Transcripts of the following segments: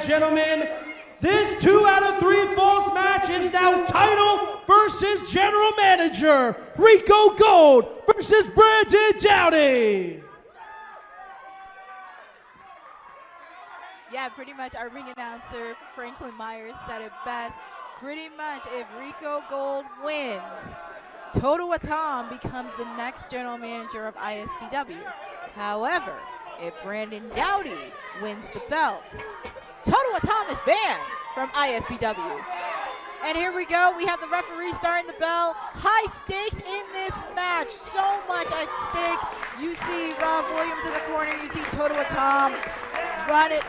gentlemen, this 2 out of 3 falls match is now title versus general manager. Rico Gold versus Brandon Downey. Yeah, pretty much our ring announcer, Franklin Myers, said it best. Pretty much if Rico Gold wins, Toto Atom becomes the next general manager of ISPW. However, if Brandon Downey wins the belt, Toto Atom is banned from ISPW. And here we go, we have the referee starting the bell. High stakes in this match, so much at stake. You see Rob Williams in the corner, you see Toto Atom running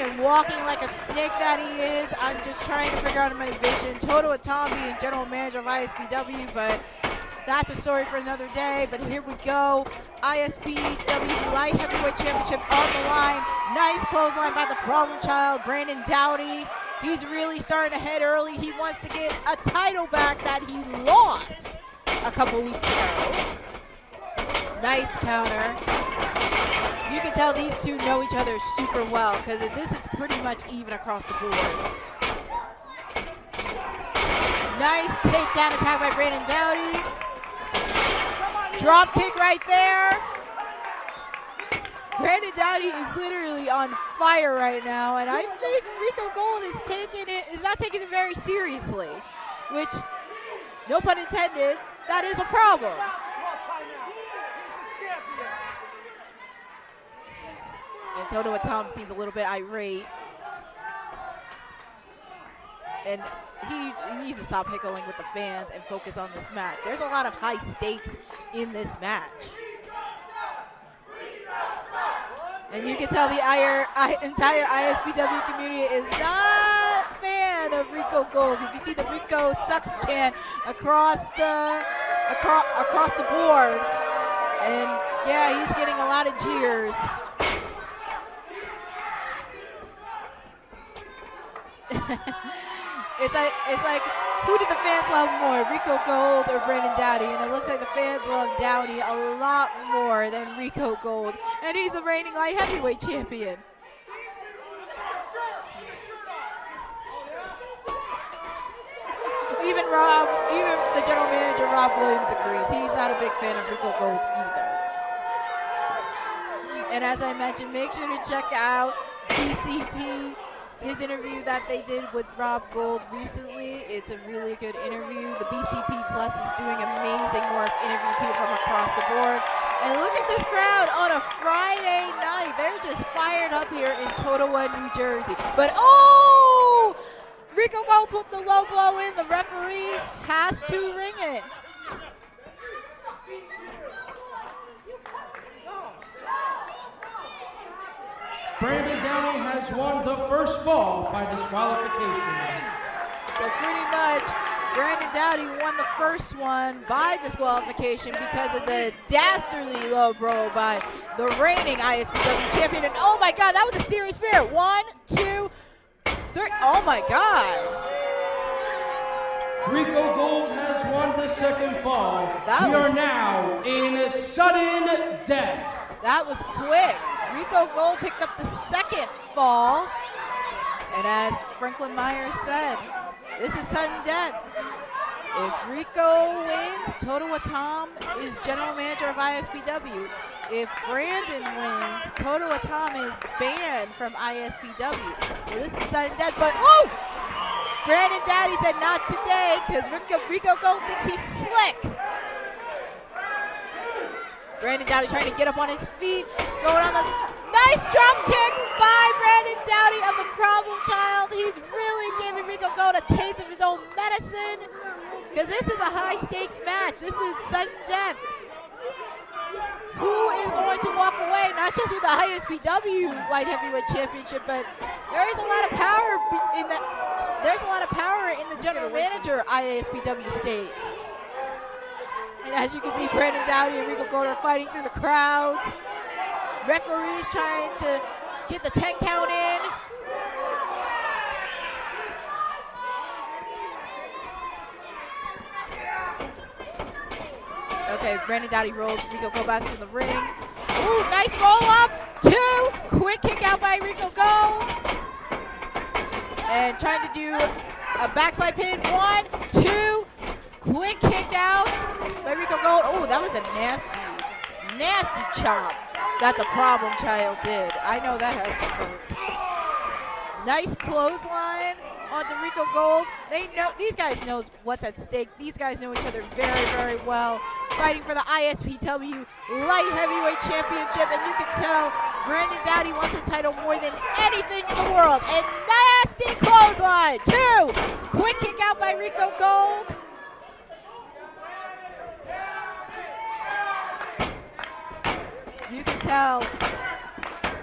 and walking like a snake that he is. I'm just trying to figure out my vision. Toto Atom being general manager of ISPW, but that's a story for another day. But here we go. ISPW Light Heavyweight Championship on the line. Nice clothesline by the problem child, Brandon Downey. He's really starting to head early. He wants to get a title back that he lost a couple weeks ago. Nice counter. You can tell these two know each other super well because this is pretty much even across the board. Nice takedown attack by Brandon Downey. Drop kick right there. Brandon Downey is literally on fire right now, and I think Rico Gold is not taking it very seriously, which, no pun intended, that is a problem. And Toto Atom seems a little bit irate. And he needs to stop hickling with the fans and focus on this match. There's a lot of high stakes in this match. And you can tell the entire ISPW community is not a fan of Rico Gold. You see the Rico sucks chant across the board. And yeah, he's getting a lot of jeers. It's like, who did the fans love more, Rico Gold or Brandon Downey? And it looks like the fans love Downey a lot more than Rico Gold. And he's the reigning light heavyweight champion. Even the general manager, Rob Williams, agrees. He's not a big fan of Rico Gold either. And as I mentioned, make sure to check out BCP. His interview that they did with Rob Gold recently, it's a really good interview. The BCP Plus is doing amazing work interviewing people from across the board. And look at this crowd on a Friday night. They're just fired up here in Totowa, New Jersey. But oh, Rico Gold put the low blow in. The referee has to ring it. Brandon Downey has won the first fall by disqualification. So pretty much, Brandon Downey won the first one by disqualification because of the dastardly low blow by the reigning ISPW champion. And oh my God, that was a serious spear. 1, 2, 3. Oh my God. Rico Gold has won the second fall. We are now in sudden death. That was quick. Rico Gold picked up the second fall. And as Franklin Myers said, this is sudden death. If Rico wins, Toto Atom is general manager of ISPW. If Brandon wins, Toto Atom is banned from ISPW. So this is sudden death, but whoa! Brandon Downey said not today because Rico Gold thinks he's slick. Brandon Downey trying to get up on his feet, going on the nice drop kick by Brandon Downey of the problem child. He's really giving Rico Gold a taste of his own medicine because this is a high stakes match. This is sudden death. Who is going to walk away, not just with the ISPW Light Heavyweight Championship, but there's a lot of power in that. There's a lot of power in the general manager ISPW state. And as you can see, Brandon Downey and Rico Gold are fighting through the crowds. Referees trying to get the 10 count in. Okay, Brandon Downey rolled Rico Gold back to the ring. Ooh, nice roll up. 2, quick kick out by Rico Gold. And trying to do a backslide pin. 1, 2. Quick kick out by Rico Gold. Oh, that was a nasty chop that the problem child did. I know that has to hurt. Nice clothesline onto Rico Gold. They know, these guys know what's at stake. These guys know each other very, very well. Fighting for the ISPW Light Heavyweight Championship, and you can tell Brandon Downey wants his title more than anything in the world. And nasty clothesline. 2. Quick kick out by Rico Gold. You can tell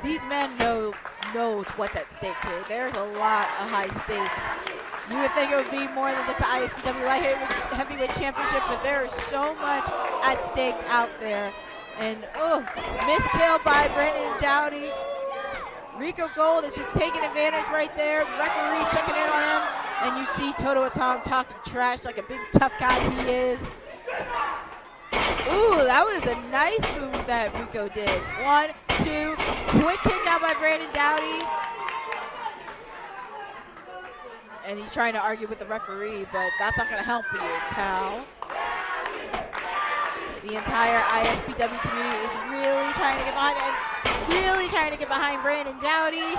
these men knows what's at stake here. There's a lot of high stakes. You would think it would be more than just the ISPW Light Heavyweight Championship, but there is so much at stake out there. And missed kill by Brandon Downey. Rico Gold is just taking advantage right there. The referee's checking in on him, and you see Toto Atom talking trash like a big tough guy he is. Ooh, that was a nice move that Rico did. 1, 2, quick kick out by Brandon Downey. And he's trying to argue with the referee, but that's not going to help you, pal. The entire ISPW community is really trying to get behind and really trying to get behind Brandon Downey.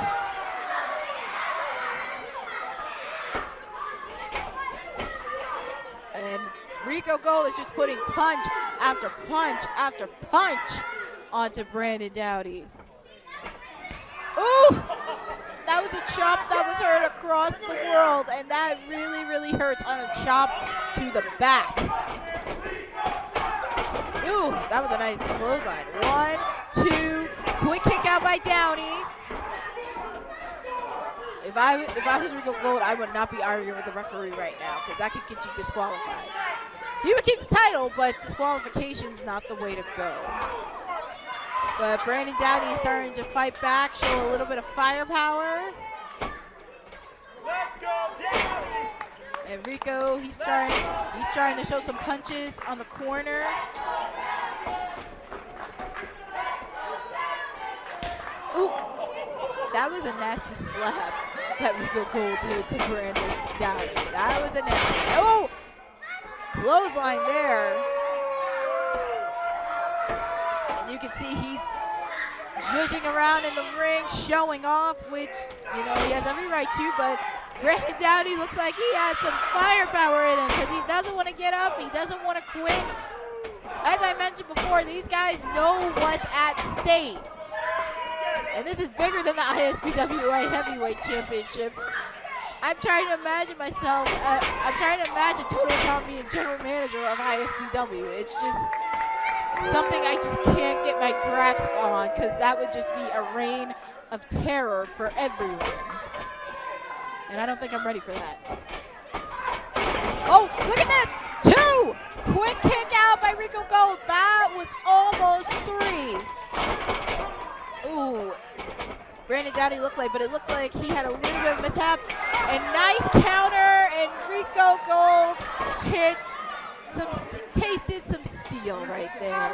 And Rico Gold is just putting punch after punch after punch onto Brandon Downey. Ooh! That was a chop that was heard across the world, and that really, really hurts on a chop to the back. Ooh, that was a nice clothesline. 1, 2, quick kick out by Downey. If I was Rico Gold, I would not be arguing with the referee right now, because that could get you disqualified. He would keep the title, but disqualification is not the way to go. But Brandon Downey is starting to fight back, show a little bit of firepower. Let's go, Downey! And Rico, he's trying to show some punches on the corner. Ooh, that was a nasty slap that Rico Gold did to Brandon Downey. That was a nasty. Oh, clothesline there. You can see he's zhuzhing around in the ring, showing off, which, you know, he has every right to, but Brandon Downey looks like he has some firepower in him because he doesn't want to get up, he doesn't want to quit. As I mentioned before, these guys know what's at stake. And this is bigger than the ISPW Light Heavyweight Championship. I'm trying to imagine myself, I'm trying to imagine Toto Tom being general manager of ISPW. It's just something I just can't get my grasp on, because that would just be a reign of terror for everyone. And I don't think I'm ready for that. Oh, look at this! 2! Quick kick out by Rico Gold. That was almost 3. Ooh. Brandon Downey looked like, but it looks like he had a little bit of mishap. And nice counter, and Rico Gold tasted some steel right there.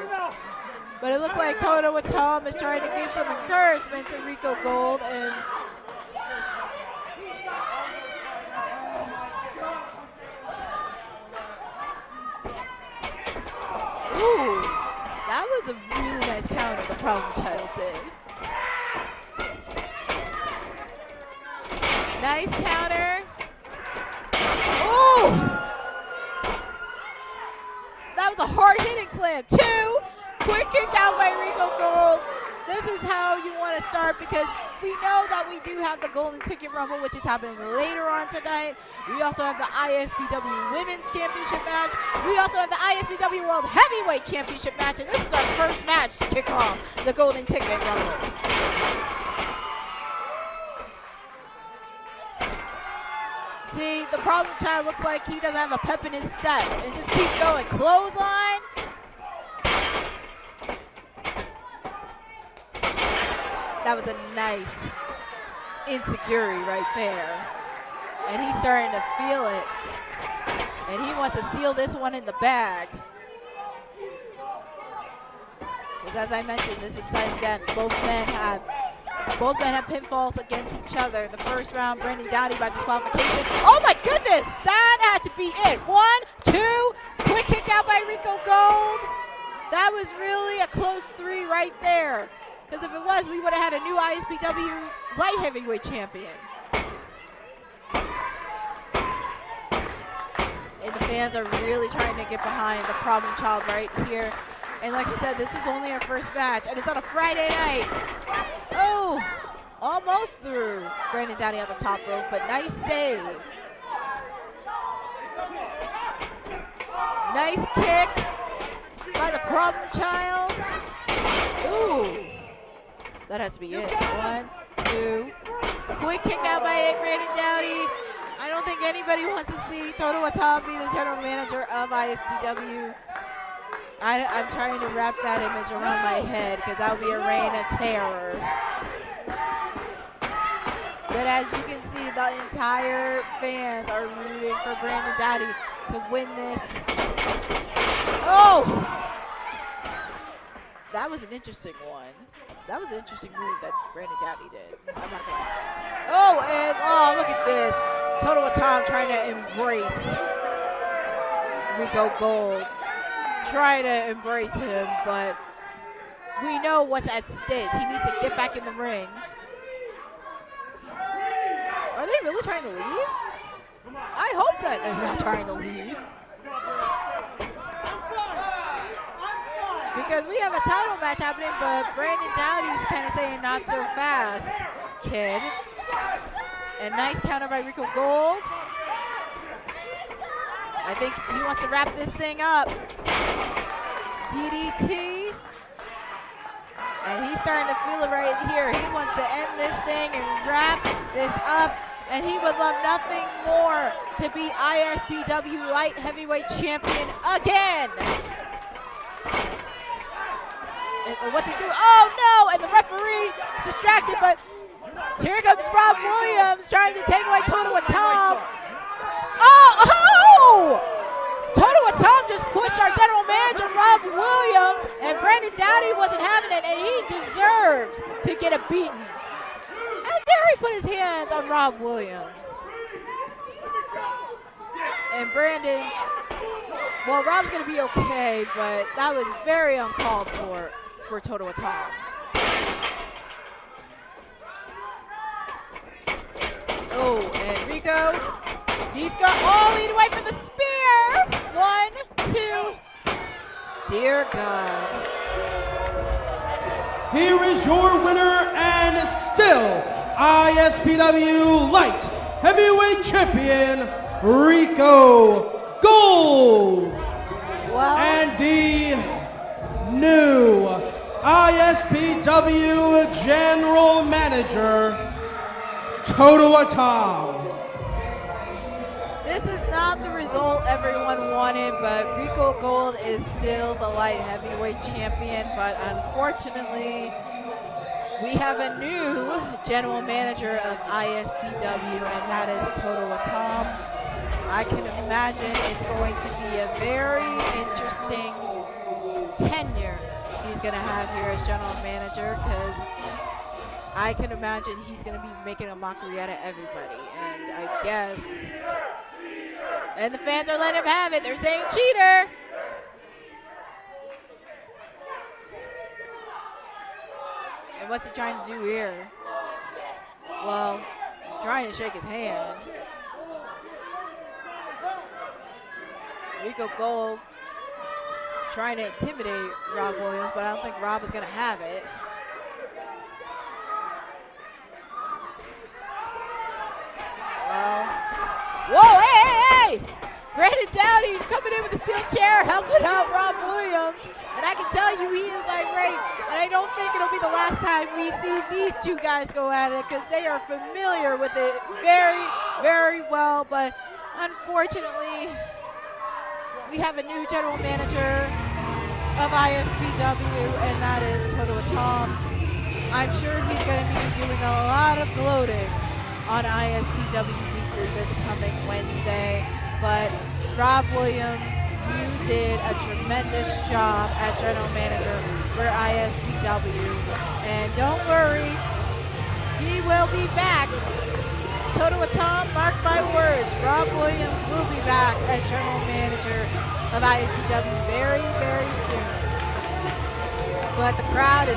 But it looks like Toto Atom is trying to give some encouragement to Rico Gold, and ooh, that was a really nice counter the Problem Child did. Nice counter. Ooh! That was a hard-hitting slam. 2, quick kick out by Rico Gold. This is how you want to start, because we know that we do have the Golden Ticket Rumble, which is happening later on tonight. We also have the ISPW Women's Championship match. We also have the ISPW World Heavyweight Championship match, and this is our first match to kick off the Golden Ticket Rumble. See, the Problem Child looks like he doesn't have a pep in his step, and just keep going. Clothesline. That was a nice insecurity right there. And he's starting to feel it. And he wants to seal this one in the bag. Because as I mentioned, this is sudden death. Both men have Both men have pinfalls against each other. The first round, Brandon Downey by disqualification. Oh my goodness, that had to be it. 1, 2, quick kick out by Rico Gold. That was really a close 3 right there. Because if it was, we would have had a new ISPW light heavyweight champion. And the fans are really trying to get behind the problem child right here. And like I said, this is only our first match, and it's on a Friday night. Oh, almost through. Brandon Downey on the top rope, but nice save. Nice kick by the problem child. Ooh, that has to be it. 1, 2, quick kick out by Brandon Downey. I don't think anybody wants to see Toto Watam be the general manager of ISPW. I'm trying to wrap that image around my head because that would be a reign of terror. But as you can see, the entire fans are rooting for Brandon Downey to win this. Oh! That was an interesting one. That was an interesting move that Brandon Downey did. I'm not gonna lie. Oh, and oh, look at this. Toto Watam trying to embrace Rico Gold. Try to embrace him, but we know what's at stake. He needs to get back in the ring. Are they really trying to leave? I hope that they're not trying to leave. Because we have a title match happening, but Brandon Downey's kind of saying not so fast, kid. And nice counter by Rico Gold. I think he wants to wrap this thing up. DDT. And he's starting to feel it right here. He wants to end this thing and wrap this up. And he would love nothing more to be ISPW Light Heavyweight Champion again. And what's he do? Oh no! And the referee is distracted, but here comes Rob Williams trying to take away Toto Watam. Oh! Toto Watam just pushed our general manager, Rob Williams, and Brandon Downey wasn't having it, and he deserves to get a beating. How dare he put his hands on Rob Williams? And Brandon, well, Rob's going to be okay, but that was very uncalled for Toto Watam. Oh, and Rico, he's got, oh, lead away from the spear. 1, 2, dear God. Here is your winner and still ISPW Light Heavyweight Champion, Rico Gold. Well, And the new ISPW General Manager, Toto Watam. this is not the result everyone wanted, but Rico Gold is still the light heavyweight champion. But unfortunately, we have a new general manager of ISPW, and that is Toto Watam. I can imagine it's going to be a very interesting tenure he's going to have here as general manager, because I can imagine he's going to be making a mockery out of everybody. And I guess, and the fans are letting him have it. They're saying cheater. And what's he trying to do here? Well, he's trying to shake his hand. Rico Gold trying to intimidate Rob Williams, but I don't think Rob is going to have it. Well, whoa, hey! Brandon Downey coming in with a steel chair, helping out Rob Williams. And I can tell you he is irate. And I don't think it'll be the last time we see these two guys go at it, because they are familiar with it very, very well. But unfortunately, we have a new general manager of ISPW, and that is Toto Watam. I'm sure he's going to be doing a lot of gloating on ISPW Weekly this coming Wednesday. But Rob Williams, you did a tremendous job as general manager for ISPW. And don't worry, He will be back. Total Tom, mark my words, Rob Williams will be back as general manager of ISPW very, very soon. But the crowd is